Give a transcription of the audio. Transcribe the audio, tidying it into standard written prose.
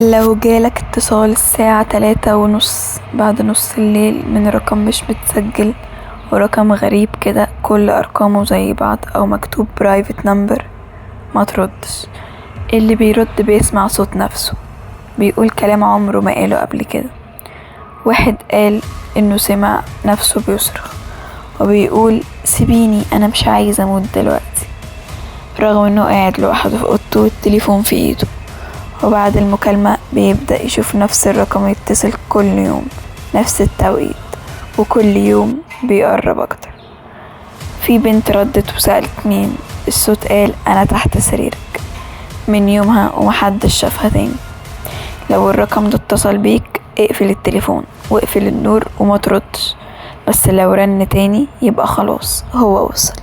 لو جالك اتصال الساعة 3:30 بعد نص الليل من رقم مش متسجل ورقم غريب كده كل أرقامه زي بعض أو مكتوب برايفت نمبر، ما تردش. اللي بيرد بيسمع صوت نفسه بيقول كلام عمره ما قاله قبل كده. واحد قال إنه سمع نفسه بيصرخ وبيقول سيبيني أنا مش عايز أموت دلوقتي، رغم إنه قاعد لوحده في أوضته والتليفون في إيده. وبعد المكالمة بيبدأ يشوف نفس الرقم يتصل كل يوم نفس التوقيت، وكل يوم بيقرب أكتر. في بنت ردت وسألت مين، الصوت قال أنا تحت سريرك. من يومها ومحدش شافها تاني. لو الرقم ده اتصل بيك اقفل التليفون واقفل النور وما تردش، بس لو رن تاني يبقى خلاص هو وصل.